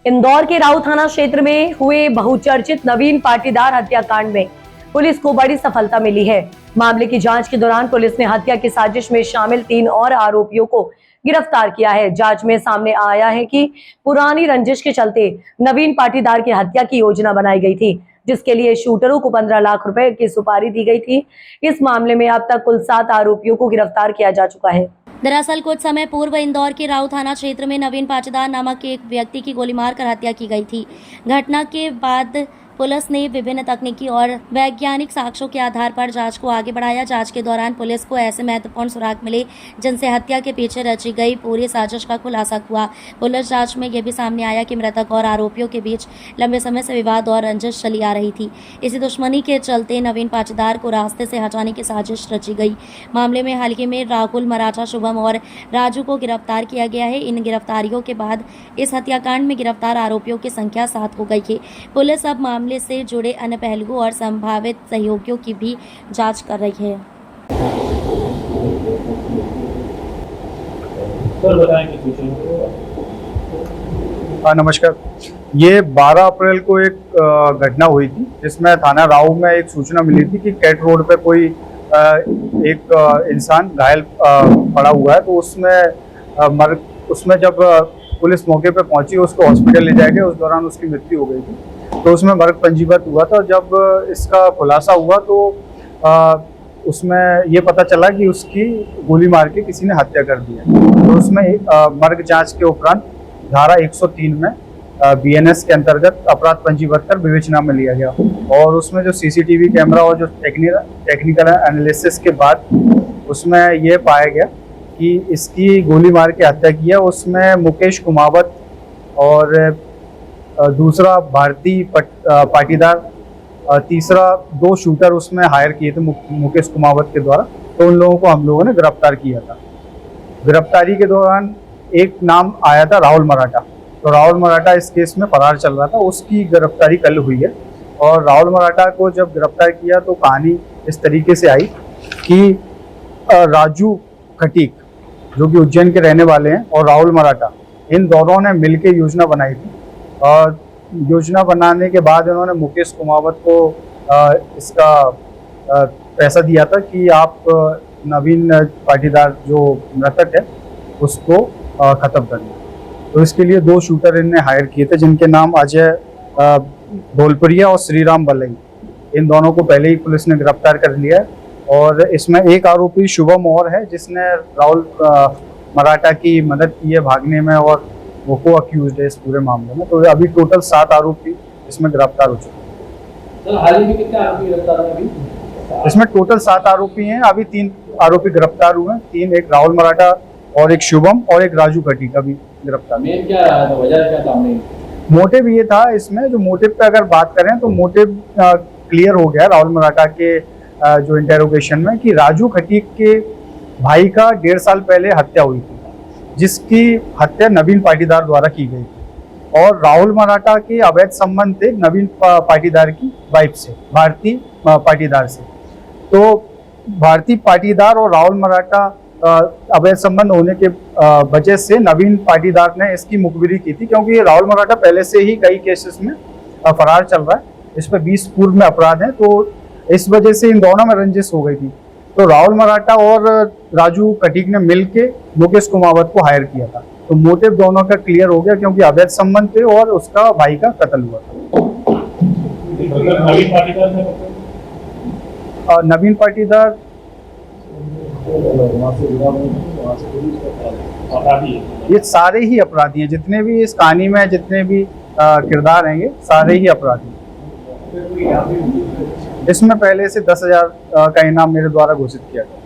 इंदौर के राऊ थाना क्षेत्र में हुए बहुचर्चित नवीन पाटीदार हत्याकांड में पुलिस को बड़ी सफलता मिली है। मामले की जांच के दौरान पुलिस ने हत्या की साजिश में शामिल 3 और आरोपियों को गिरफ्तार किया है। जांच में सामने आया है कि पुरानी रंजिश के चलते नवीन पाटीदार की हत्या की योजना बनाई गई थी, जिसके लिए शूटरों को 15 लाख रुपए की सुपारी दी गई थी। इस मामले में अब तक कुल 7 आरोपियों को गिरफ्तार किया जा चुका है। दरअसल कुछ समय पूर्व इंदौर के राऊ थाना क्षेत्र में नवीन पाटीदार नामक एक व्यक्ति की गोली मारकर हत्या की गई थी। घटना के बाद पुलिस ने विभिन्न तकनीकी और वैज्ञानिक साक्ष्यों के आधार पर जांच को आगे बढ़ाया। जांच के दौरान पुलिस को ऐसे महत्वपूर्ण सुराग मिले जिनसे हत्या के पीछे रची गई पूरी साजिश का खुलासा हुआ। पुलिस जांच में यह भी सामने आया कि मृतक और आरोपियों के बीच लंबे समय से विवाद और रंजिश चली आ रही थी। इसी दुश्मनी के चलते नवीन पाटीदार को रास्ते से हटाने की साजिश रची गई। मामले में हाल ही में राहुल मराठा, शुभम और राजू को गिरफ्तार किया गया है। इन गिरफ्तारियों के बाद इस हत्याकांड में गिरफ्तार आरोपियों की संख्या 7 हो गई है। पुलिस अब मामले से जुड़े अन्य पहलुओं और संभावित सहयोगियों की भी जांच कर रही है। नमस्कार। ये 12 अप्रैल को एक घटना हुई थी जिसमें थाना राऊ में एक सूचना मिली थी कि कैट रोड पे कोई एक इंसान घायल पड़ा हुआ है। तो उसमें जब पुलिस मौके पे पहुंची, उसको हॉस्पिटल ले जाया गया। उस दौरान उसकी मृत्यु हो गई थी। तो उसमें मृत पंजीबद्ध हुआ था। जब इसका खुलासा हुआ तो उसमें ये पता चला कि उसकी गोली मार के किसी ने हत्या कर दी है। तो उसमें मर्ग जांच के उपरांत धारा 103 में BNS के अंतर्गत अपराध पंजीबद्ध कर विवेचना में लिया गया। और उसमें जो CCTV कैमरा और जो टेक्निकल एनालिसिस के बाद उसमें ये पाया गया कि इसकी गोली मार के हत्या की है। उसमें मुकेश कुमावत और दूसरा भारतीय पाटीदार, तीसरा 2 शूटर उसमें हायर किए थे मुकेश कुमावत के द्वारा। तो उन लोगों को हम लोगों ने गिरफ्तार किया था। गिरफ्तारी के दौरान एक नाम आया था राहुल मराठा। तो राहुल मराठा इस केस में फरार चल रहा था, उसकी गिरफ्तारी कल हुई है। और राहुल मराठा को जब गिरफ्तार किया तो कहानी इस तरीके से आई कि राजू खटीक जो कि उज्जैन के रहने वाले हैं और राहुल मराठा, इन दोनों ने मिलकर योजना बनाई थी। और योजना बनाने के बाद इन्होंने मुकेश कुमावत को इसका पैसा दिया था कि आप नवीन पाटीदार जो मृतक है उसको ख़त्म कर दें। तो इसके लिए 2 शूटर इनने हायर किए थे जिनके नाम अजय धोलपुरिया और श्रीराम बलई। इन दोनों को पहले ही पुलिस ने गिरफ्तार कर लिया है। और इसमें एक आरोपी शुभम और है जिसने राहुल मराठा की मदद की है भागने में और वो को अक्यूज्ड है इस पूरे मामले में। तो अभी टोटल 7 आरोपी इसमें गिरफ्तार हो चुके हैं। हाल ही में कितने आरोपी गिरफ्तार हुए अभी? इसमें टोटल 7 आरोपी हैं। अभी 3 आरोपी गिरफ्तार हुए हैं। 3, एक राहुल मराठा और एक शुभम और एक राजू खटीक अभी गिरफ्तार। मेन क्या रहा था, वजह क्या था? मोटिव ये था इसमें, जो मोटिव पे अगर बात करें तो मोटिव क्लियर हो गया राहुल मराठा के जो इंटेरोगेशन में कि राजू खटीक के भाई का 1.5 साल पहले हत्या हुई थी, जिसकी हत्या नवीन पाटीदार द्वारा की गई थी। और राहुल मराठा के अवैध संबंध थे नवीन पाटीदार की वाइफ से, भारतीय पाटीदार से। तो भारतीय पाटीदार और राहुल मराठा अवैध संबंध होने के वजह से नवीन पाटीदार ने इसकी मुखबिरी की थी, क्योंकि राहुल मराठा पहले से ही कई केसेस में फरार चल रहा है। इस पर 20 पूर्व में अपराध है। तो इस वजह से इन दोनों में रंजिश हो गई थी। तो राहुल मराठा और राजू खटीक ने मिलके मुकेश कुमावत को हायर किया था। तो मोटिव दोनों का क्लियर हो गया, क्योंकि अवैध संबंध थे और उसका भाई का कत्ल हुआ था। नवीन पाटीदार ये सारे ही अपराधी हैं, जितने भी इस कहानी में जितने भी किरदार हैं, ये सारे ही अपराधी हैं। इसमें पहले से 10,000 का इनाम मेरे द्वारा घोषित किया गया।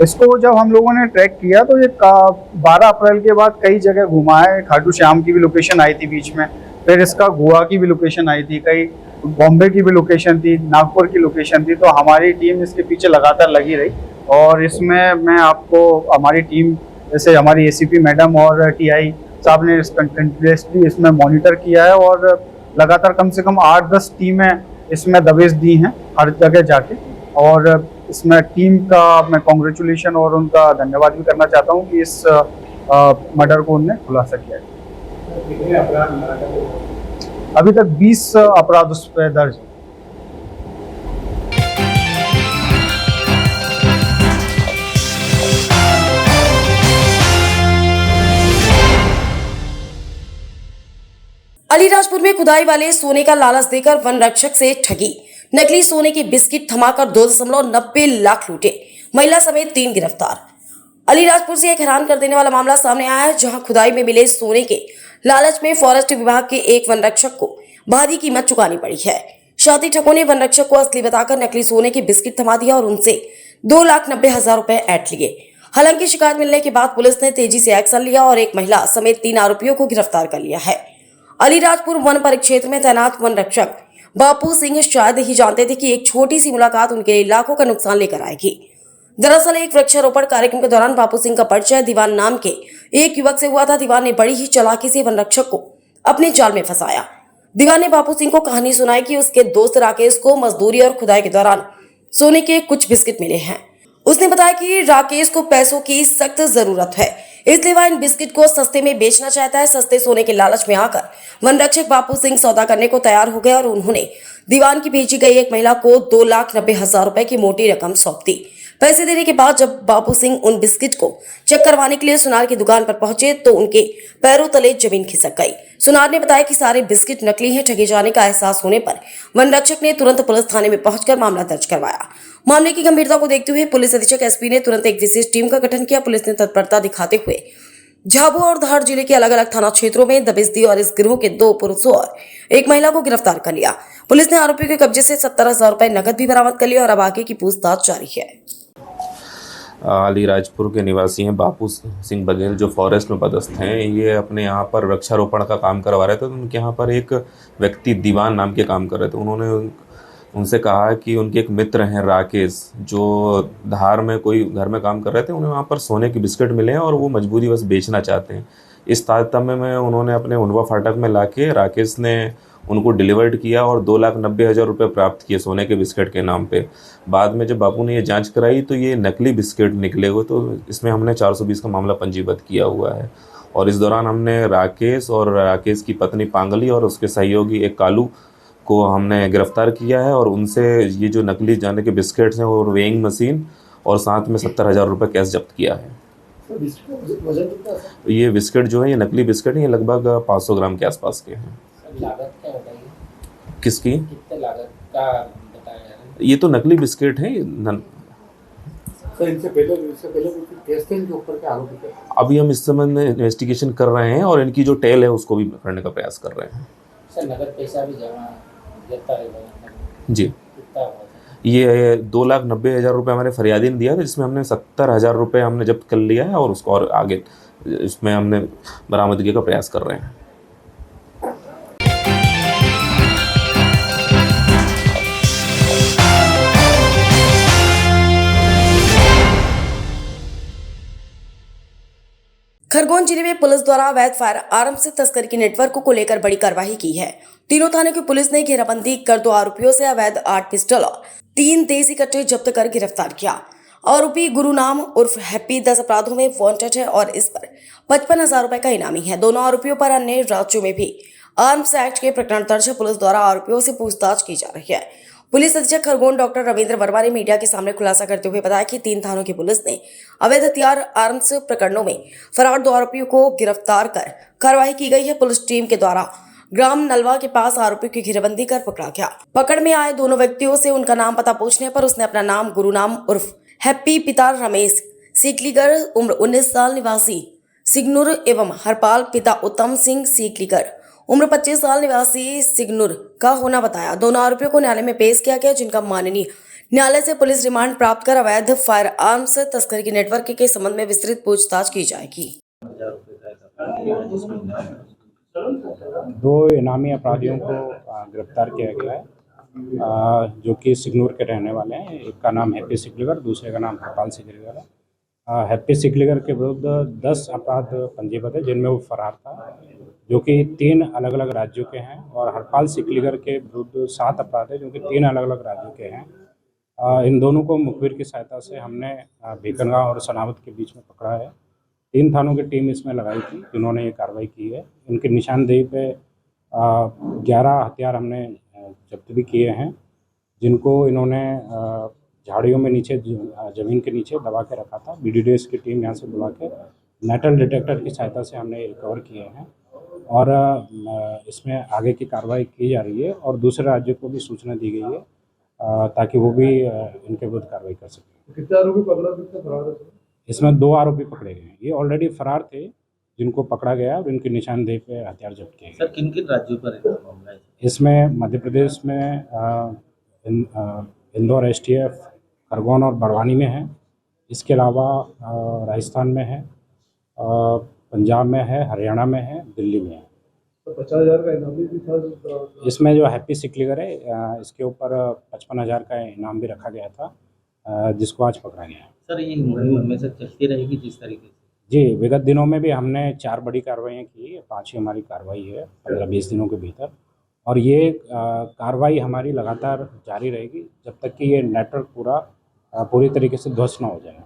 इसको जब हम लोगों ने ट्रैक किया तो ये 12 अप्रैल के बाद कई जगह घुमा है। खाटू श्याम की भी लोकेशन आई थी बीच में, फिर इसका गोवा की भी लोकेशन आई थी, कई बॉम्बे की भी लोकेशन थी, नागपुर की लोकेशन थी। तो हमारी टीम इसके पीछे लगातार लगी रही। और इसमें मैं आपको हमारी टीम, जैसे हमारी ACP मैडम और TI साहब ने कंटिन्यूसली इसमें मॉनिटर किया है और लगातार कम से कम 8-10 टीमें इसमें दबिश दी हैं हर जगह जाके। और इसमें टीम का मैं कॉन्ग्रेचुलेशन और उनका धन्यवाद भी करना चाहता हूँ कि इस मर्डर को उनने खुलासा किया है। कितने अपराध लगा था? अभी तक 20 अपराध उस पर दर्ज है। अलीराजपुर में खुदाई वाले सोने का लालच देकर वन रक्षक से ठगी, नकली सोने की बिस्किट थमाकर 2.90 लाख लूटे, महिला समेत 3 गिरफ्तार। अलीराजपुर से एक हैरान कर देने वाला मामला सामने आया है, जहां खुदाई में मिले सोने के लालच में फॉरेस्ट विभाग के एक वन रक्षक को भारी कीमत चुकानी पड़ी है। शादी ठगों ने वन रक्षक को असली बताकर नकली सोने की बिस्किट थमा दिया और उनसे 2,90,000 रुपए ऐंठ लिए। हालांकि शिकायत मिलने के बाद पुलिस ने तेजी से एक्शन लिया और एक महिला समेत 3 आरोपियों को गिरफ्तार कर लिया है। अलीराजपुर वन परिक्षेत्र में तैनात वन रक्षक बापू सिंह शायद ही जानते थे कि एक छोटी सी मुलाकात उनके लिए लाखों का नुकसान लेकर आएगी। दरअसल एक वृक्षारोपण कार्यक्रम के दौरान बापू सिंह का परिचय दीवान नाम के एक युवक से हुआ था। दीवान ने बड़ी ही चालाकी से वन रक्षक को अपने जाल में फंसाया। दीवान ने बापू सिंह को कहानी सुनाई कि उसके दोस्त राकेश को मजदूरी और खुदाई के दौरान सोने के कुछ बिस्किट मिले हैं। उसने बताया कि राकेश को पैसों की सख्त जरूरत है, इसलिए वह इन बिस्किट को सस्ते में बेचना चाहता है। सस्ते सोने के लालच में आकर वन रक्षक बापू सिंह सौदा करने को तैयार हो गए और उन्होंने दीवान की भेजी गई एक महिला को 2,90,000 रुपए की मोटी रकम सौंप दी। पैसे देने के बाद जब बापू सिंह उन बिस्किट को चेक करवाने के लिए सुनार की दुकान पर पहुंचे तो उनके पैरों तले जमीन खिसक गई। सुनार ने बताया कि सारे बिस्किट नकली हैं। ठगे जाने का एहसास होने पर वन रक्षक ने तुरंत पुलिस थाने में पहुंचकर मामला दर्ज करवाया। मामले की गंभीरता को देखते हुए पुलिस अधीक्षक एसपी ने तुरंत एक विशेष टीम का गठन किया। पुलिस ने तत्परता दिखाते हुए झाबुआ और धार जिले के अलग अलग थाना क्षेत्रों में दबिश दी और इस गिरोह के 2 पुरुषों और एक महिला को गिरफ्तार कर लिया। पुलिस ने आरोपियों के कब्जे से 70,000 रुपए नकद भी बरामद कर लिया और अब आगे की पूछताछ जारी है। अलीराजपुर के निवासी हैं बापू सिंह बघेल, जो फॉरेस्ट में पदस्थ हैं। ये अपने यहाँ पर वृक्षारोपण का काम करवा रहे थे, तो उनके यहाँ पर एक व्यक्ति दीवान नाम के काम कर रहे थे। उन्होंने उनसे कहा कि उनके एक मित्र हैं राकेश, जो धार में कोई घर में काम कर रहे थे। उन्हें वहाँ पर सोने के बिस्किट मिले हैं और वो मजबूरी बस बेचना चाहते हैं। इस तारतम्य में उन्होंने अपने उनवा फाटक में लाके राकेश ने उनको डिलीवर्ड किया और 2,90,000 रुपये प्राप्त किए सोने के बिस्किट के नाम पे। बाद में जब बापू ने ये जांच कराई तो ये नकली बिस्किट निकले हुए, तो इसमें हमने 420 का मामला पंजीबद्ध किया हुआ है। और इस दौरान हमने राकेश और राकेश की पत्नी पांगली और उसके सहयोगी एक कालू को हमने गिरफ्तार किया है और उनसे ये जो नकली जाने के बिस्किट्स हैं और वेइंग मशीन और साथ में 70,000 रुपये कैश जब्त किया है। ये बिस्किट जो है, ये नकली बिस्किट है, ये लगभग 500 ग्राम के आसपास के हैं। लागत क्या बताइए? किसकी? कितने लागत का बताया जा रहा है? ये तो नकली बिस्किट है। सर इनसे पहले केस थे इनके ऊपर के आरोप थे? अभी हम इस संबंध में इन्वेस्टिगेशन कर रहे हैं और इनकी जो टेल है उसको भी पकड़ने का प्रयास कर रहे हैं। सर नगद पैसा भी जमा गिरफ्तार है जी, कितना हुआ था? ये 2,90,000 रुपये हमारे फरियादी ने दिया था, जिसमें हमने 70,000 रुपये हमने जब्त कर लिया है और उसको और आगे इसमें हमने बरामदगी का प्रयास कर रहे हैं। खरगोन जिले में पुलिस द्वारा अवैध फायर आर्म्स तस्करी के नेटवर्क को लेकर बड़ी कार्रवाई की है। तीनों थाने की पुलिस ने घेराबंदी कर 2 आरोपियों से अवैध 8 पिस्टल और 3 देसी कट्टे जब्त कर गिरफ्तार किया। आरोपी गुरु नाम उर्फ हैप्पी 10 अपराधों में वांटेड है और इस पर 55,000 रुपए का इनामी है। दोनों आरोपियों पर अन्य राज्यों में भी आर्म्स एक्ट के प्रकरण दर्ज है। पुलिस द्वारा आरोपियों से पूछताछ की जा रही है। पुलिस अधीक्षक खरगोन डॉक्टर रविंद्र वर्मा ने मीडिया के सामने खुलासा करते हुए बताया कि 3 थानों की पुलिस ने अवैध हथियार आर्म्स प्रकरणों में फरार 2 आरोपियों को गिरफ्तार कर कार्रवाई की गई है। पुलिस टीम के द्वारा ग्राम नलवा के पास आरोपियों की घेराबंदी कर पकड़ा गया। पकड़ में आए दोनों व्यक्तियों से उनका नाम पता पूछने पर उसने अपना नाम गुरु नाम उर्फ हैप्पी, पिता रमेश सीकलीगर, उम्र 19 साल, निवासी सिगनूर एवं हरपाल, पिता उत्तम सिंह सीकलीगर, उम्र 25 साल, निवासी सिगनूर का होना बताया। दोनों आरोपियों को न्यायालय में पेश किया गया, जिनका माननीय न्यायालय से पुलिस रिमांड प्राप्त कर अवैध फायर आर्म्स तस्करी के नेटवर्क के संबंध में विस्तृत पूछताछ की जाएगी। 2 इनामी अपराधियों को गिरफ्तार किया गया है, जो कि सिगनूर के रहने वाले हैं। एक का नाम हैप्पी सिकलीगर, दूसरे का नाम हरपाल सिकलीगर है। हैप्पी सिकलीगर के विरुद्ध 10 अपराध पंजीबद्ध है, जिनमें वो फरार था, जो कि 3 अलग अलग राज्यों के हैं। और हरपाल सिकलीगर के विरुद्ध 7 अपराध है, जो कि 3 अलग अलग राज्यों के हैं। इन दोनों को मुखबिर की सहायता से हमने भीकनगांव और सनावत के बीच में पकड़ा है 3 थानों की टीम इसमें लगाई थी जिन्होंने ये कार्रवाई की है। इनकी निशानदेही पे 11 हथियार हमने जब्त भी किए हैं, जिनको इन्होंने झाड़ियों में नीचे ज़मीन के नीचे दबा के रखा था। BDDS की टीम यहाँ से बुला के मेटल डिटेक्टर की सहायता से हमने रिकवर किए हैं और इसमें आगे की कार्रवाई की जा रही है और दूसरे राज्यों को भी सूचना दी गई है ताकि वो भी इनके विरुद्ध कार्रवाई कर सकें। कितने आरोपी पकड़ा, कितने फरार है? इसमें 2 आरोपी पकड़े गए हैं। ये ऑलरेडी फरार थे, जिनको पकड़ा गया और इनकी निशानदेही पे हथियार जब्त किए गए। सर किन किन राज्यों पर मामला है? इसमें मध्य प्रदेश में इंदौर STF, खरगोन और बड़वानी में है। इसके अलावा राजस्थान में है, पंजाब में है, हरियाणा में है, दिल्ली में है। तो 50,000 का इनाम भी था। इसमें जो हैप्पी सिकलीगर है इसके ऊपर 55,000 का इनाम भी रखा गया था, जिसको आज पकड़ा गया है। सर ये मुहिम हमेशा चलती रहेगी जिस तरीके से? जी, विगत दिनों में भी हमने 4 बड़ी कार्रवाइयाँ की, 5वीं हमारी कार्रवाई है 15-20 दिनों के भीतर, और ये कार्रवाई हमारी लगातार जारी रहेगी जब तक कि ये नेटवर्क पूरी तरीके से ध्वस्त न हो जाए।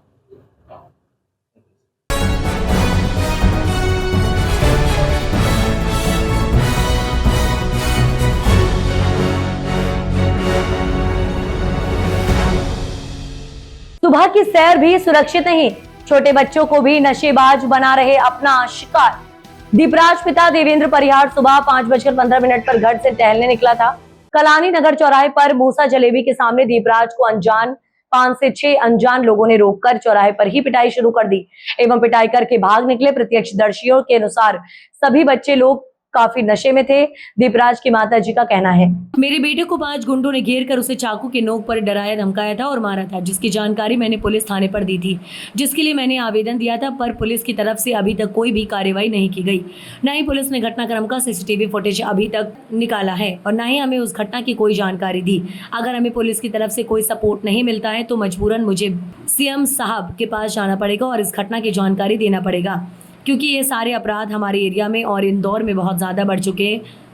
सुबह की सैर भी सुरक्षित नहीं, छोटे बच्चों को भी नशेबाज बना रहे अपना शिकार। दीपराज पिता देवेंद्र परिहार सुबह 5:15 पर घर से टहलने निकला था। कलानी नगर चौराहे पर मूसा जलेबी के सामने दीपराज को 5 से 6 अनजान लोगों ने रोककर चौराहे पर ही पिटाई शुरू कर दी एवं पिटाई करके भाग निकले। प्रत्यक्षदर्शियों के अनुसार सभी बच्चे लोग काफी नशे में थे। दीपराज की माताजी का कहना है, मेरे बेटे को 5 गुंडों ने घेर कर उसे चाकू के नोक पर डराया धमकाया था और मारा था, जिसकी जानकारी मैंने पुलिस थाने पर दी थी, जिसके लिए मैंने आवेदन दिया था, पर पुलिस की तरफ से अभी तक कोई भी कार्रवाई नहीं की गई। न ही पुलिस ने घटनाक्रम का CCTV फुटेज अभी तक निकाला है और न ही हमें उस घटना की कोई जानकारी दी। अगर हमें पुलिस की तरफ से कोई सपोर्ट नहीं मिलता है तो मजबूरन मुझे CM साहब के पास जाना पड़ेगा और इस घटना की जानकारी देना पड़ेगा, क्योंकि ये सारे अपराध हमारे एरिया में और इंदौर में बहुत ज़्यादा बढ़ चुके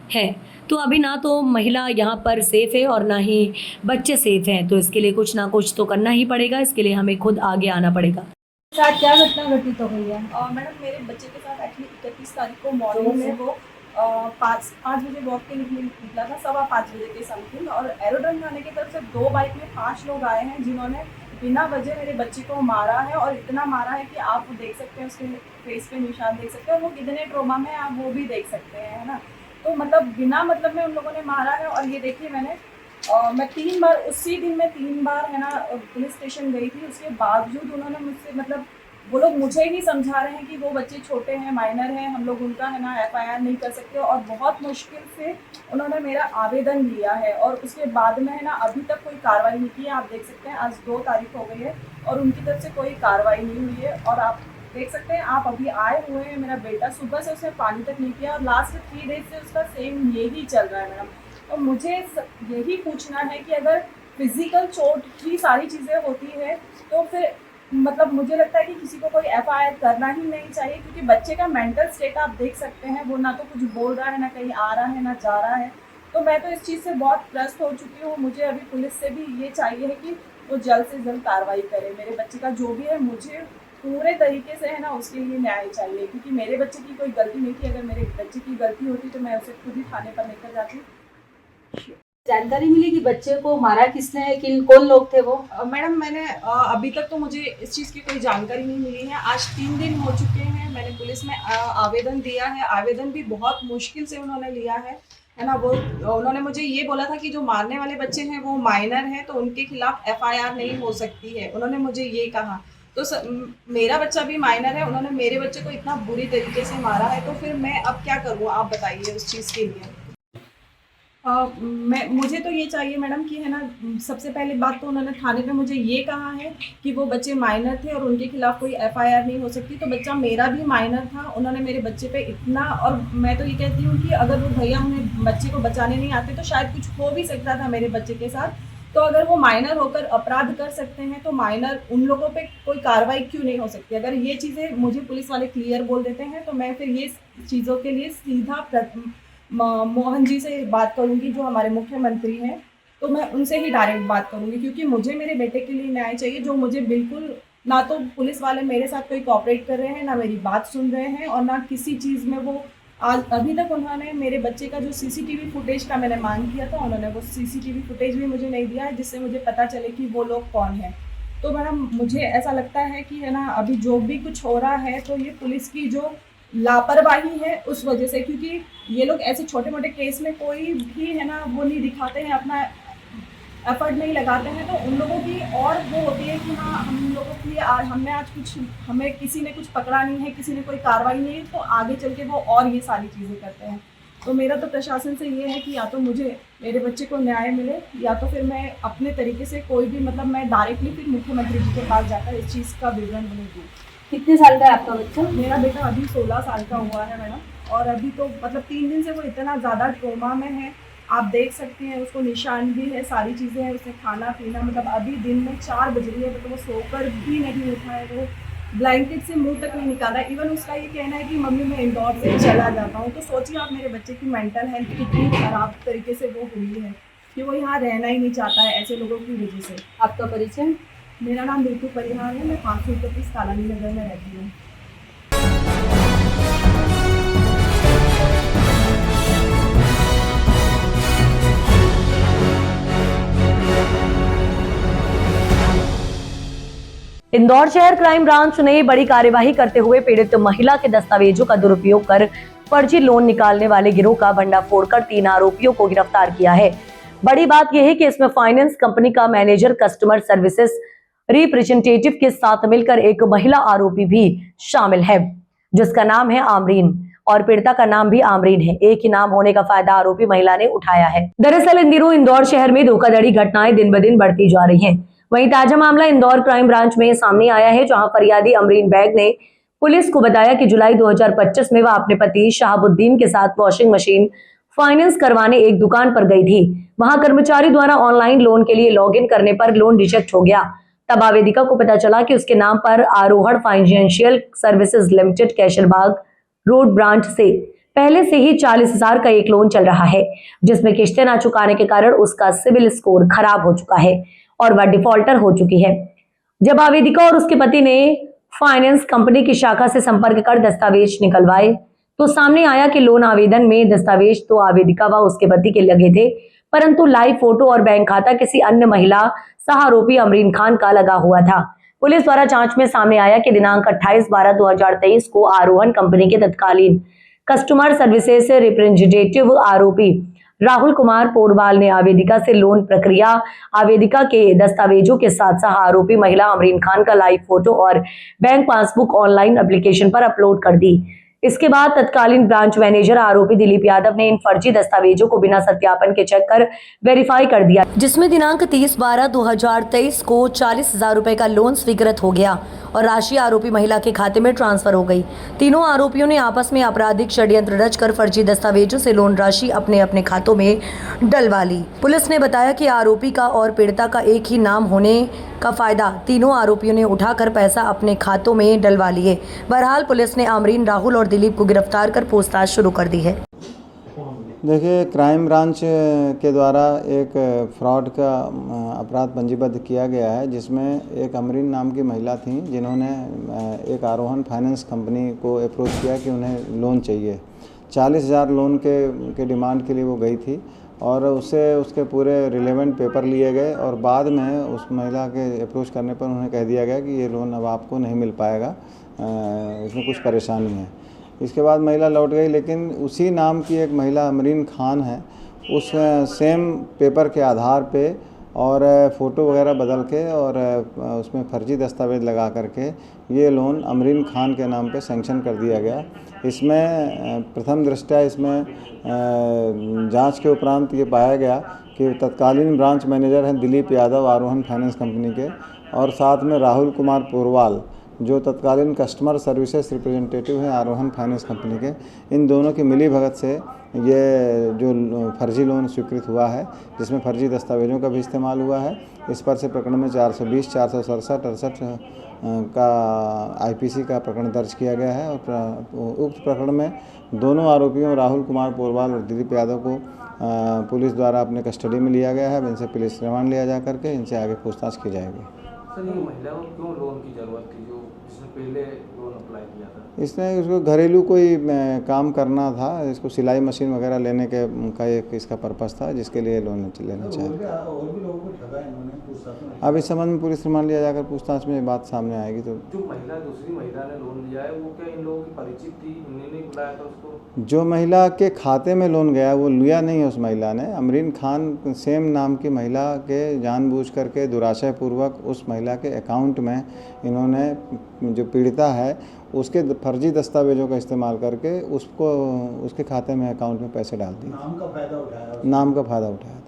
हैं। तो अभी ना तो महिला यहाँ पर सेफ है और ना ही बच्चे सेफ हैं, तो इसके लिए कुछ ना कुछ तो करना ही पड़ेगा। इसके लिए हमें खुद आगे आना पड़ेगा। साथ क्या घटना घटित हो गई है? मैडम मेरे बच्चे के साथ एक्चुअली 31 तारीख को मॉर्निंग में वो 5 बजे वॉक के निकला था, 5:15 बजे के समथिंग, और एरोड्रम थाने की तरफ से 2 बाइक में 5 लोग आए हैं जिन्होंने बिना वजह मेरे बच्चे को मारा है और इतना मारा है कि आप देख सकते हैं, उसके फेस पे निशान देख सकते हैं और वो कितने ट्रोमा में आप वो भी देख सकते हैं, है ना। तो मतलब बिना मतलब में उन लोगों ने मारा है। और ये देखिए मैं 3 बार उसी दिन में 3 बार है ना पुलिस स्टेशन गई थी, उसके बावजूद उन्होंने मुझसे मतलब वो लोग मुझे ही समझा रहे हैं कि वो बच्चे छोटे हैं, माइनर हैं, हम लोग उनका है ना FIR नहीं कर सकते, और बहुत मुश्किल से उन्होंने मेरा आवेदन लिया है और उसके बाद में है ना अभी तक कोई कार्रवाई नहीं की है। आप देख सकते हैं आज 2 तारीख हो गई है और उनकी तरफ से कोई कार्रवाई नहीं हुई है। और आप देख सकते हैं, आप अभी आए हुए हैं, मेरा बेटा सुबह से उसने पानी तक नहीं पिया और लास्ट 3 डेज से उसका सेम यही चल रहा है मैडम। तो मुझे यही पूछना है कि अगर फिजिकल चोट ही सारी चीज़ें होती है तो फिर मतलब मुझे लगता है कि किसी को कोई FIR करना ही नहीं चाहिए, क्योंकि बच्चे का मेंटल स्टेट आप देख सकते हैं, वो ना तो कुछ बोल रहा है, ना कहीं आ रहा है, ना जा रहा है। तो मैं तो इस चीज़ से बहुत त्रस्त हो चुकी हूँ। मुझे अभी पुलिस से भी ये चाहिए है कि वो जल्द से जल्द कार्रवाई करे। मेरे बच्चे का जो भी है मुझे पूरे तरीके से है ना उसके लिए न्याय चाहिए, क्योंकि मेरे बच्चे की कोई गलती नहीं थी। अगर मेरे बच्चे की गलती होती तो मैं उसे खुद ही थाने पर लेकर जाती। जानकारी मिली कि बच्चे को मारा किसने है, कौन लोग थे वो? मैडम मैंने अभी तक तो मुझे इस चीज़ की कोई जानकारी नहीं मिली है। आज 3 दिन हो चुके हैं, मैंने पुलिस में आवेदन दिया है। आवेदन भी बहुत मुश्किल से उन्होंने लिया है ना। वो उन्होंने मुझे ये बोला था कि जो मारने वाले बच्चे हैं वो माइनर हैं, तो उनके खिलाफ FIR नहीं हो सकती है, उन्होंने मुझे ये कहा। तो मेरा बच्चा भी माइनर है, उन्होंने मेरे बच्चे को इतना बुरी तरीके से मारा है, तो फिर मैं अब क्या करूँ, आप बताइए उस चीज़ के लिए। मुझे तो ये चाहिए मैडम कि है ना, सबसे पहली बात तो उन्होंने थाने पे मुझे ये कहा है कि वो बच्चे माइनर थे और उनके खिलाफ कोई FIR नहीं हो सकती। तो बच्चा मेरा भी माइनर था, उन्होंने मेरे बच्चे पे इतना, और मैं तो ये कहती हूँ कि अगर वो भैया उन्हें बच्चे को बचाने नहीं आते तो शायद कुछ हो भी सकता था मेरे बच्चे के साथ। तो अगर वो माइनर होकर अपराध कर सकते हैं तो माइनर उन लोगों पे कोई कार्रवाई क्यों नहीं हो सकती? अगर ये चीज़ें मुझे पुलिस वाले क्लियर बोल देते हैं तो मैं फिर ये चीज़ों के लिए सीधा मोहन जी से बात करूंगी, जो हमारे मुख्यमंत्री हैं, तो मैं उनसे ही डायरेक्ट बात करूंगी, क्योंकि मुझे मेरे बेटे के लिए न्याय चाहिए, जो मुझे बिल्कुल ना तो पुलिस वाले मेरे साथ कोई कोऑपरेट कर रहे हैं, ना मेरी बात सुन रहे हैं और ना किसी चीज़ में वो आज अभी तक उन्होंने मेरे बच्चे का जो सीसीटीवी फुटेज का मैंने मांग किया था, उन्होंने वो सीसीटीवी फुटेज भी मुझे नहीं दिया है जिससे मुझे पता चले कि वो लोग कौन है। तो मैडम मुझे ऐसा लगता है कि है ना अभी जो भी कुछ हो रहा है तो ये पुलिस की जो लापरवाही है उस वजह से, क्योंकि ये लोग ऐसे छोटे मोटे केस में कोई भी है ना वो नहीं दिखाते हैं, अपना एफर्ट नहीं लगाते हैं। तो उन लोगों की और वो होती है कि हाँ हम लोगों के लिए हमने आज कुछ, हमें किसी ने कुछ पकड़ा नहीं है, किसी ने कोई कार्रवाई नहीं है, तो आगे चल के वो और ये सारी चीज़ें करते हैं। तो मेरा तो प्रशासन से ये है कि या तो मुझे मेरे बच्चे को न्याय मिले या तो फिर मैं अपने तरीके से कोई भी मतलब मैं डायरेक्टली फिर मुख्यमंत्री जी के पास जाकर इस चीज़ का विवरण उन्हें दूँ। कितने साल का है आपका बच्चा? मेरा बेटा अभी 16 साल का हुआ है मैडम, और अभी तो मतलब 3 दिन से वो इतना ज़्यादा ट्रोमा में है, आप देख सकती हैं। उसको निशान भी है, सारी चीज़ें हैं, उसने खाना पीना मतलब अभी दिन में 4 बज रही है तो वो सोकर भी नहीं उठा है, वो ब्लैंकेट से मुंह तक नहीं निकाला। इवन उसका ये कहना है कि मम्मी मैं इंदौर से चला जाता हूँ। तो सोचिए आप मेरे बच्चे की मेंटल हेल्थ कितनी ख़राब तरीके से वो हुई है कि वो यहाँ रहना ही नहीं चाहता है ऐसे लोगों की वजह से। आपका परिचय? मेरा नाम ऋतु परिहार है, मैं 531 कालानी नगर में रहती हूँ। इंदौर शहर क्राइम ब्रांच ने बड़ी कार्यवाही करते हुए पीड़ित महिला के दस्तावेजों का दुरुपयोग कर फर्जी लोन निकालने वाले गिरोह का भंडाफोड़ कर 3 आरोपियों को गिरफ्तार किया है। बड़ी बात यह है कि इसमें फाइनेंस कंपनी का मैनेजर, कस्टमर सर्विसेज रिप्रेजेंटेटिव के साथ मिलकर एक महिला आरोपी भी शामिल है जिसका नाम है आमरीन और पीड़िता का नाम भी आमरीन है। एक ही नाम होने का फायदा आरोपी महिला ने उठाया है। दरअसल इन दिनों इंदौर शहर में धोखाधड़ी घटनाएं दिन ब दिन बढ़ती जा रही हैं। वहीं ताजा मामला इंदौर क्राइम ब्रांच में सामने आया है, जहां फरियादी अमरीन बैग ने पुलिस को बताया कि जुलाई 2025 में वह अपने पति शहाबुद्दीन के साथ वॉशिंग मशीन फाइनेंस करवाने एक दुकान पर गई थी। वहां कर्मचारी द्वारा ऑनलाइन लोन के लिए लॉगिन करने पर लोन रिजेक्ट हो गया। तब आवेदिका को पता चला कि उसके नाम पर Aarohan financial services limited Kaiserbagh road branch से पहले से ही 40,000 का एक लोन चल रहा है, जिसमें किश्तें न चुकाने के कारण उसका सिविल स्कोर खराब हो चुका है और वह डिफॉल्टर हो चुकी है। जब आवेदिका और उसके पति ने फाइनेंस कंपनी की शाखा से संपर्क कर दस्तावेज निकलवाए तो सामने आया कि लोन आवेदन में दस्तावेज तो आवेदिका व उसके पति के लगे थे, परंतु लाइव फोटो और बैंक खाता किसी अन्य महिला सह आरोपी अमरीन खान का लगा हुआ था। पुलिस द्वारा जांच में सामने आया कि दिनांक 28/12/2023 को आरोहण कंपनी के तत्कालीन कस्टमर सर्विसेज से रिप्रेजेंटेटिव आरोपी राहुल कुमार पोरवाल ने आवेदिका से लोन प्रक्रिया, आवेदिका के दस्तावेजों के साथ सह आरोपी महिला अमरीन खान का लाइव फोटो और बैंक पासबुक ऑनलाइन एप्लीकेशन पर अपलोड कर दी। इसके बाद तत्कालीन ब्रांच मैनेजर आरोपी दिलीप यादव ने इन फर्जी दस्तावेजों को बिना सत्यापन के चेक कर वेरीफाई कर दिया, जिसमें दिनांक 30/12/2023 को 40,000 रुपए का लोन स्वीकृत हो गया और राशि आरोपी महिला के खाते में ट्रांसफर हो गई। तीनों आरोपियों ने आपस में आपराधिक षड्यंत्र रचकर फर्जी दस्तावेजों से लोन राशि अपने अपने खातों में डलवा ली। पुलिस ने बताया कि आरोपी का और पीड़िता का एक ही नाम होने का फायदा तीनों आरोपियों ने उठाकर पैसा अपने खातों में डलवा लिए। बहरहाल पुलिस ने आमरीन, राहुल और दिलीप को गिरफ्तार कर पूछताछ शुरू कर दी है। देखिए, क्राइम ब्रांच के द्वारा एक फ्रॉड का अपराध पंजीबद्ध किया गया है, जिसमें एक अमरीन नाम की महिला थी जिन्होंने एक आरोहण फाइनेंस कंपनी को अप्रोच किया कि उन्हें लोन चाहिए। 40,000 लोन के डिमांड के लिए वो गई थी और उससे उसके पूरे रिलेवेंट पेपर लिए गए और बाद में उस महिला के अप्रोच करने पर उन्हें कह दिया गया कि ये लोन अब आपको नहीं मिल पाएगा, इसमें कुछ परेशानी है। इसके बाद महिला लौट गई, लेकिन उसी नाम की एक महिला अमरीन खान है, उस सेम पेपर के आधार पे और फ़ोटो वगैरह बदल के और उसमें फर्जी दस्तावेज़ लगा करके ये लोन अमरीन खान के नाम पे सैंक्शन कर दिया गया। इसमें प्रथम दृष्टया इसमें जांच के उपरांत ये पाया गया कि तत्कालीन ब्रांच मैनेजर हैं दिलीप यादव आरोहण फाइनेंस कंपनी के, और साथ में राहुल कुमार पोरवाल जो तत्कालीन कस्टमर सर्विसेज रिप्रेजेंटेटिव हैं आरोहण फाइनेंस कंपनी के, इन दोनों की मिली भगत से ये जो फर्जी लोन स्वीकृत हुआ है, जिसमें फर्जी दस्तावेजों का भी इस्तेमाल हुआ है। इस पर से प्रकरण में 420, 467, 68 का आईपीसी का प्रकरण दर्ज किया गया है और उक्त प्रकरण में दोनों आरोपियों राहुल कुमार पोरवाल और दिलीप यादव को पुलिस द्वारा अपने कस्टडी में लिया गया है। इनसे पुलिस रिमांड लिया जा करके इनसे आगे पूछताछ की जाएगी। सर ये महिला को क्यों लोन की जरूरत थी जो जिसने पहले लोन अप्लाई किया था? इसने उसको घरेलू कोई काम करना था, इसको सिलाई मशीन वगैरह लेने के का एक इसका पर्पस था जिसके लिए लोन लेना चाहिए। और भी लोगों को ठगा इन्होंने पूछताछ में। अब इस संबंध में पुलिस रिमांड लिया जाकर पूछताछ में ये बात सामने आएगी। तो जो महिला दूसरी महिला ने लोन लिया है वो क्या इन लोगों की परिचित थी? इन्होंने बुलाया था उसको? जो महिला के खाते में लोन गया वो लिया नहीं है उस महिला ने। अमरीन खान सेम नाम की महिला के जानबूझ करके दुराशय पूर्वक उस महिला के अकाउंट में इन्होंने, जो पीड़िता है उसके फर्जी दस्तावेजों का इस्तेमाल करके उसको उसके खाते में अकाउंट में पैसे डाल दिए। नाम का फायदा उठाया। नाम का फ़ायदा उठाया था।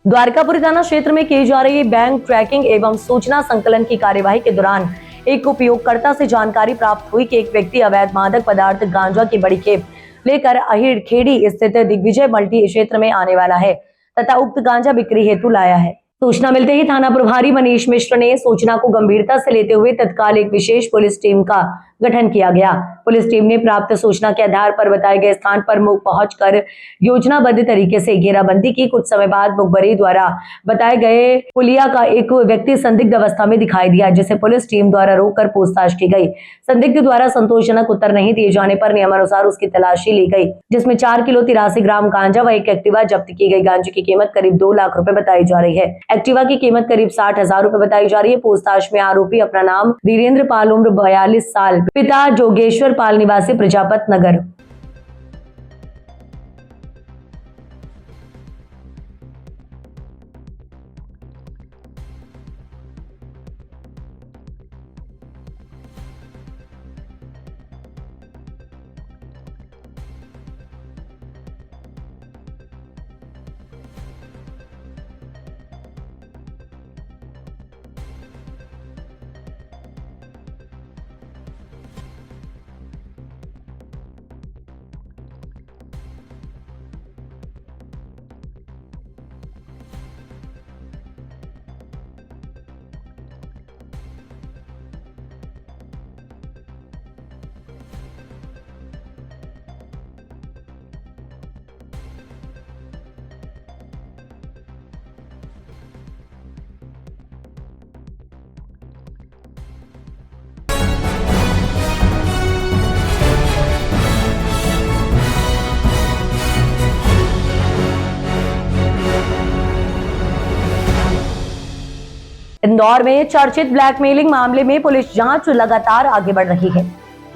द्वारकापुरी थाना क्षेत्र में की जा रही बैंक ट्रैकिंग एवं सूचना संकलन की कार्यवाही के दौरान एक उपयोगकर्ता से जानकारी प्राप्त हुई कि एक व्यक्ति अवैध मादक पदार्थ गांजा की बड़ी खेप लेकर अहिड़ खेड़ी स्थित दिग्विजय मल्टी क्षेत्र में आने वाला है तथा उक्त गांजा बिक्री हेतु लाया है। सूचना मिलते ही थाना प्रभारी मनीष मिश्र ने सूचना को गंभीरता से लेते हुए तत्काल एक विशेष पुलिस टीम का गठन किया गया। पुलिस टीम ने प्राप्त सूचना के आधार पर बताए गए स्थान पर पहुंचकर योजनाबद्ध तरीके से घेराबंदी की। कुछ समय बाद मुखबरी द्वारा बताए गए पुलिया का एक व्यक्ति संदिग्ध अवस्था में दिखाई दिया, जिसे पुलिस टीम द्वारा रोककर पूछताछ की गई। संदिग्ध द्वारा संतोषजनक उत्तर नहीं दिए जाने पर नियमानुसार उसकी तलाशी ली गई, जिसमें 4 किलो 83 ग्राम गांजा व एक एक्टिवा जब्त की गई। गांजे की कीमत करीब 2 लाख रुपए बताई जा रही है। एक्टिवा की कीमत करीब 60,000 रुपए बताई जा रही है। पूछताछ में आरोपी अपना नाम वीरेंद्र पाल, उम्र 42 साल, पिता जोगेश्वर पाल, निवासी प्रजापत नगर। इंदौर में चर्चित ब्लैकमेलिंग मामले में पुलिस जांच लगातार आगे बढ़ रही है।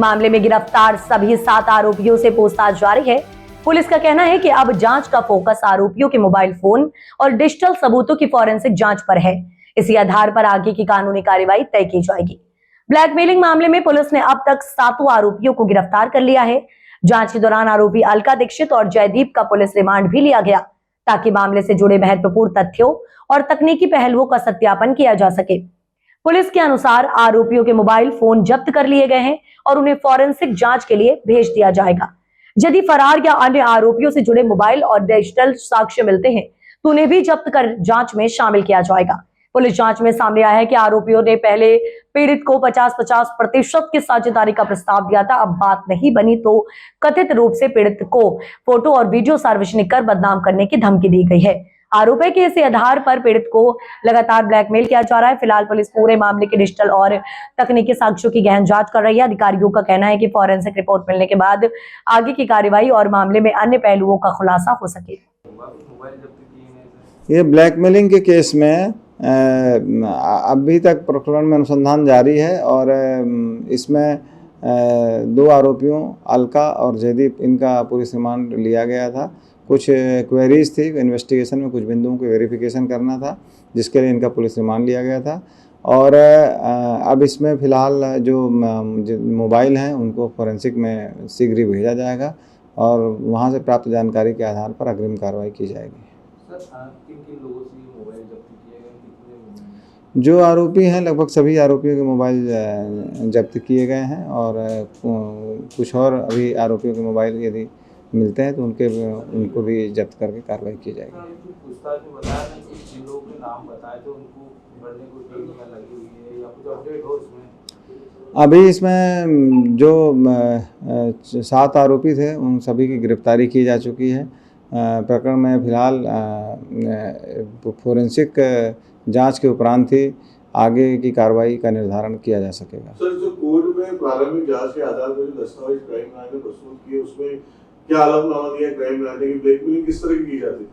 मामले में गिरफ्तार सभी 7 आरोपियों से पूछताछ जारी है। पुलिस का कहना है कि अब जांच का फोकस आरोपियों के मोबाइल फोन और डिजिटल सबूतों की फॉरेंसिक जांच पर है। इसी आधार पर आगे की कानूनी कार्रवाई तय की जाएगी। ब्लैकमेलिंग मामले में पुलिस ने अब तक 7 आरोपियों को गिरफ्तार कर लिया है। जांच के दौरान आरोपी अलका दीक्षित और जयदीप का पुलिस रिमांड भी लिया गया, ताकि मामले से जुड़े महत्वपूर्ण तथ्यों और तकनीकी पहलुओं का सत्यापन किया जा सके। पुलिस के अनुसार आरोपियों के मोबाइल फोन जब्त कर लिए गए हैं और उन्हें फॉरेंसिक जांच के लिए भेज दिया जाएगा। यदि फरार या अन्य आरोपियों से जुड़े मोबाइल और डिजिटल साक्ष्य मिलते हैं तो उन्हें भी जब्त कर जांच में शामिल किया जाएगा। पुलिस जांच में सामने आया है कि आरोपियों ने पहले पीड़ित को 50-50% की साझेदारी का प्रस्ताव दिया था। अब बात नहीं बनी तो कथित रूप से पीड़ित को फोटो और वीडियो सार्वजनिक कर बदनाम करने की धमकी दी गई है। आरोपी के इसी आधार पर पीड़ित को लगातार ब्लैकमेल किया जा रहा है। फिलहाल पुलिस पूरे मामले के डिजिटल और तकनीकी साक्ष्यों की गहन जांच कर रही है। अधिकारियों का कहना है कि फॉरेंसिक रिपोर्ट मिलने के बाद आगे की कार्रवाई और मामले में अन्य पहलुओं का खुलासा हो सके। ये ब्लैकमेलिंग के केस में अभी तक प्रकरण में अनुसंधान जारी है और इसमें 2 आरोपियों अलका और जयदीप, इनका पुलिस रिमांड लिया गया था। कुछ क्वेरीज थी इन्वेस्टिगेशन में, कुछ बिंदुओं को वेरिफिकेशन करना था, जिसके लिए इनका पुलिस रिमांड लिया गया था। और अब इसमें फ़िलहाल जो मोबाइल हैं उनको फॉरेंसिक में शीघ्र ही भेजा जाएगा और वहाँ से प्राप्त जानकारी के आधार पर अग्रिम कार्रवाई की जाएगी। जो आरोपी हैं लगभग सभी आरोपियों के मोबाइल जब्त किए गए हैं और कुछ और अभी आरोपियों के मोबाइल यदि मिलते हैं तो उनको भी जब्त करके कार्रवाई की जाएगी। अभी इसमें जो 7 आरोपी थे उन सभी की गिरफ्तारी की जा चुकी है। प्रकरण में फिलहाल फोरेंसिक जांच के उपरांत ही आगे की कार्रवाई का निर्धारण किया जा सकेगा। सर, जो कोर्ट में प्रारंभिक जांच के आधार पर जो दस्तावेज क्राइम ब्रांच ने प्रस्तुत किए उसमें क्या आलमनामा दिया क्राइम ब्रांच ने कि ब्लैकमेलिंग किस तरह की जाती थी,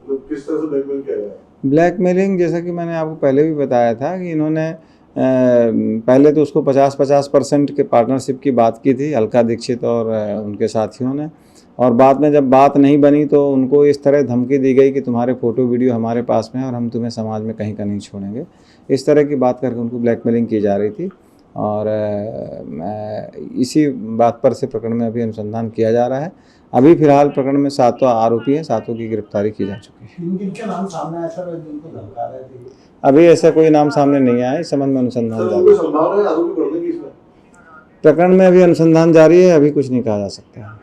मतलब किस तरह से ब्लैकमेल किया गया? ब्लैकमेलिंग जैसा कि मैंने आपको पहले भी बताया था कि इन्होंने पहले तो उसको 50-50% के पार्टनरशिप की बात की थी अलका दीक्षित और उनके साथियों ने, और बाद में जब बात नहीं बनी तो उनको इस तरह धमकी दी गई कि तुम्हारे फ़ोटो वीडियो हमारे पास में है और हम तुम्हें समाज में कहीं का नहीं छोड़ेंगे। इस तरह की बात करके उनको ब्लैकमेलिंग की जा रही थी और इसी बात पर से प्रकरण में अभी अनुसंधान किया जा रहा है। अभी फिलहाल प्रकरण में 7 आरोपी हैं, 7 की गिरफ्तारी की जा चुकी है। जिनके नाम सामने आया सर, जिनको धमका रहे थे, अभी ऐसा कोई नाम सामने नहीं आया, इस संबंध में अनुसंधान जारी है। प्रकरण में अभी अनुसंधान जारी है, अभी कुछ नहीं कहा जा सकता है।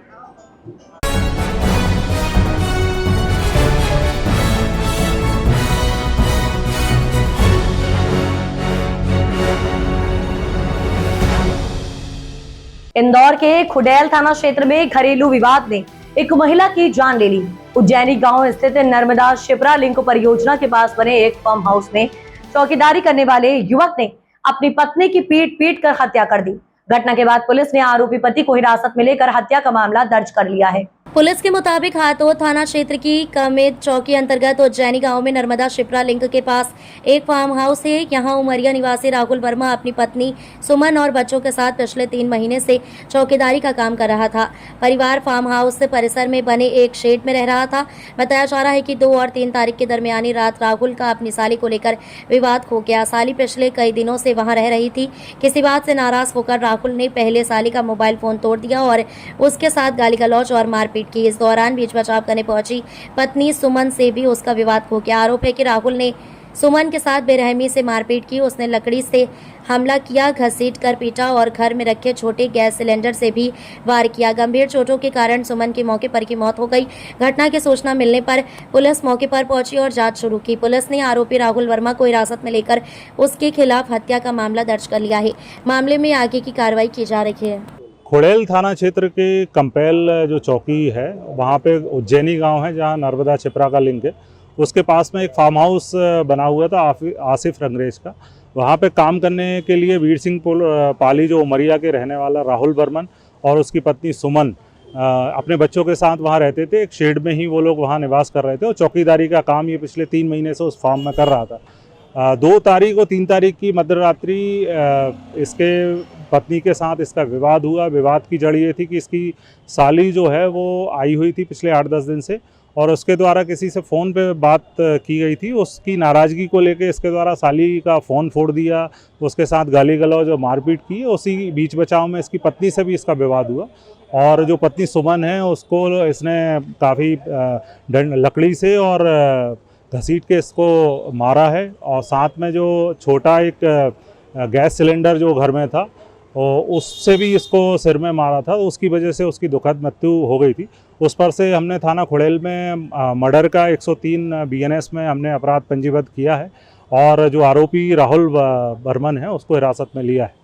इंदौर के खुडेल थाना क्षेत्र में घरेलू विवाद ने एक महिला की जान ले ली। उज्जैनी गांव स्थित नर्मदा शिप्रा लिंक परियोजना के पास बने एक फार्म हाउस में चौकीदारी करने वाले युवक ने अपनी पत्नी की पीट कर हत्या कर दी। घटना के बाद पुलिस ने आरोपी पति को हिरासत में लेकर हत्या का मामला दर्ज कर लिया है। पुलिस के मुताबिक हाथोद थाना क्षेत्र की कमेद चौकी अंतर्गत उज्जैनी गांव में नर्मदा शिप्रा लिंक के पास एक फार्म हाउस है। यहां उमरिया निवासी राहुल वर्मा अपनी पत्नी सुमन और बच्चों के साथ पिछले 3 महीने से चौकीदारी का काम कर रहा था। परिवार फार्म हाउस से परिसर में बने एक शेड में रह रहा था। बताया जा रहा है कि 2 और 3 तारीख के दरमियानी रात राहुल का अपनी साली को लेकर विवाद हो गया। साली पिछले कई दिनों से वहां रह रही थी। किसी बात से नाराज होकर राहुल ने पहले साली का मोबाइल फोन तोड़ दिया और उसके साथ गाली गलौज और मारपीट की। इस दौरान बीच बचाव करने पहुंची पत्नी सुमन से भी उसका विवाद हो गया। आरोप है कि राहुल ने सुमन के साथ बेरहमी से मारपीट की। उसने लकड़ी से हमला किया, घसीट कर पीटा और घर में रखे छोटे गैस सिलेंडर से भी वार किया। गंभीर चोटों के कारण सुमन की मौके पर की मौत हो गई। घटना की सूचना मिलने पर पुलिस मौके पर पहुंची और जांच शुरू की। पुलिस ने आरोपी राहुल वर्मा को हिरासत में लेकर उसके खिलाफ हत्या का मामला दर्ज कर लिया है। मामले में आगे की कार्रवाई की जा रही है। खुडेल थाना क्षेत्र के कंपेल जो चौकी है वहाँ पे उज्जैनी गांव है जहाँ नर्मदा शिप्रा का लिंक है। उसके पास में एक फार्म हाउस बना हुआ था आसिफ रंगरेज का। वहाँ पे काम करने के लिए वीर सिंह पाली जो उमरिया के रहने वाला राहुल बर्मन और उसकी पत्नी सुमन अपने बच्चों के साथ वहाँ रहते थे। एक शेड में ही वो लोग वहाँ निवास कर रहे थे और चौकीदारी का काम ये पिछले 3 महीने से उस फार्म में कर रहा था। 2 तारीख और 3 तारीख की मध्यरात्रि इसके पत्नी के साथ इसका विवाद हुआ। विवाद की जड़ ये थी कि इसकी साली जो है वो आई हुई थी पिछले 8-10 दिन से और उसके द्वारा किसी से फ़ोन पे बात की गई थी। उसकी नाराज़गी को लेके इसके द्वारा साली का फ़ोन फोड़ दिया, उसके साथ गाली गलौज और मारपीट की। उसी बीच बचाव में इसकी पत्नी से भी इसका विवाद हुआ और जो पत्नी सुमन है उसको इसने काफ़ी लकड़ी से और घसीट के इसको मारा है और साथ में जो छोटा एक गैस सिलेंडर जो घर में था और उससे भी इसको सिर में मारा था। उसकी वजह से उसकी दुखद मृत्यु हो गई थी। उस पर से हमने थाना खुडेल में मर्डर का 103 BNS में हमने अपराध पंजीबद्ध किया है और जो आरोपी राहुल बर्मन है उसको हिरासत में लिया है।